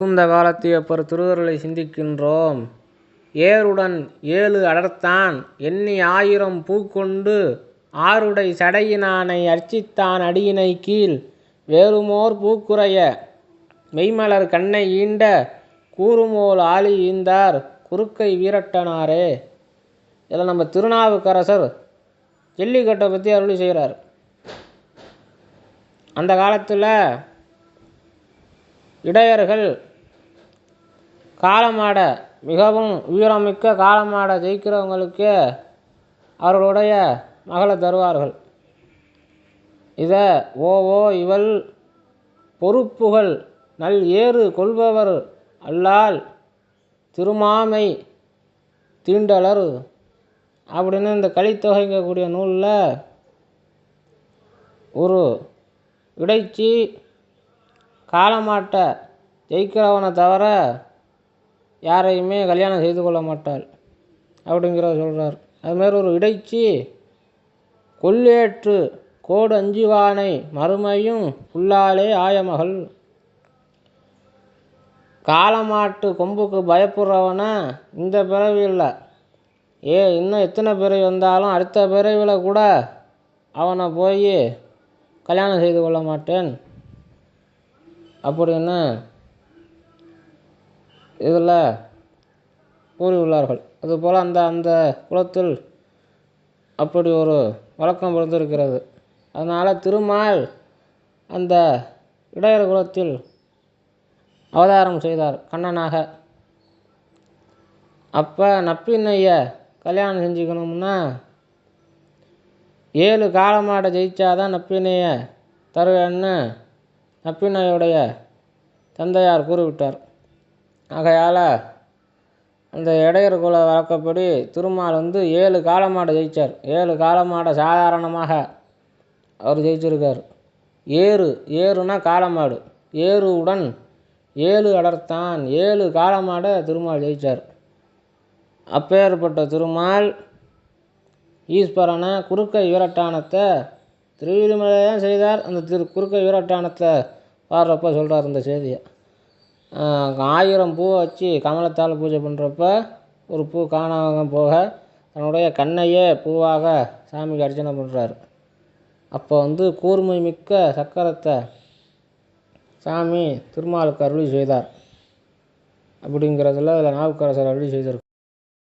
இந்த காலத்தியப்பர் திருவருளை சிந்திக்கின்றோம். ஏறுடன் 7 அடர்த்தான் எண்ணி 1000 பூக்கொண்டு ஆருடை சடையினானை அர்ச்சித்தான் அடியினை கீழ் வேறுமோர் பூக்குறைய மெய்மலர் கண்ணை ஈண்ட கூறுமோல் ஆழி ஈந்தார் குறுக்கை வீரட்டனாரே. இதில் நம்ம திருநாவுக்கரசர் ஜல்லிக்கட்டை பற்றி அருளி செய்கிறார். அந்த காலத்தில் இடையர்கள் காளமாட மிகவும் வீரமிக்க காளமாட ஜெயிக்கிறவங்களுக்கு அவர்களுடைய மகளை தருவார்கள். இதை ஓ இவள் பொறுப்புகள் நல் ஏறு கொள்பவர் அல்லால் திருமாமை தீண்டலர் அப்படின்னு இந்த கலித்தொகைங்கக்கூடிய நூலில் ஒரு இடைச்சி காளமாட்டை ஜெயிக்கிறவனை தவிர யாரையுமே கல்யாணம் செய்து கொள்ள மாட்டாள் அப்படிங்கிறத சொல்கிறார். அதுமாரி ஒரு இடைச்சி கொல்லேற்று கோடு அஞ்சுவானை மறுமையும் புல்லாலே ஆயமகள். காளமாட்டு கொம்புக்கு பயப்படுறவனை இந்த பிறவியில் இன்னும் எத்தனை பிறவி வந்தாலும் அடுத்த பிறவியில் கூட அவனை போய் கல்யாணம் செய்து கொள்ள மாட்டேன் அப்படின்னு இதில் கூறியுள்ளார்கள். அதுபோல் அந்த குலத்தில் அப்படி ஒரு வழக்கம் இருந்திருக்கிறது. அதனால் திருமால் அந்த இடையர் குலத்தில் அவதாரம் செய்தார் கண்ணனாக. அப்போ நப்பின்னைய கல்யாணம் செஞ்சுக்கணும்னா 7 காளமாடை ஜெயிச்சாதான் நப்பினைய தருவேன்னு நப்பினையுடைய தந்தையார் கூறிவிட்டார். ஆகையால் அந்த இடையர் குல வழக்கப்படி திருமால் 7 காளமாடை ஜெயித்தார். 7 காளமாடை சாதாரணமாக அவர் ஜெயிச்சிருக்கார். ஏறுனா காளமாடு. ஏறுடன் 7 அடர்த்தான் 7 காளமாடை திருமால் ஜெயித்தார். அப்பேற்பட்ட திருமால் ஈஸ்வரனை குறுக்கை வீரட்டானத்தை திருவிழிமலை தான் செய்தார். அந்த குறுக்கை வீரட்டானத்தை பாடுறப்ப சொல்கிறார் இந்த செய்தியை. 1000 பூவை வச்சு கமலத்தால் பூஜை பண்ணுறப்ப ஒரு பூ காணாம போக தன்னுடைய கண்ணையே பூவாக சாமிக்கு அர்ச்சனை பண்ணுறாரு. அப்போ கூர்மை மிக்க சக்கரத்தை சாமி திருமாலுக்கு அருளி செய்தார் அப்படிங்கிறதுல அதில் நாவுக்கரசர் அருளி செய்திருக்கார்.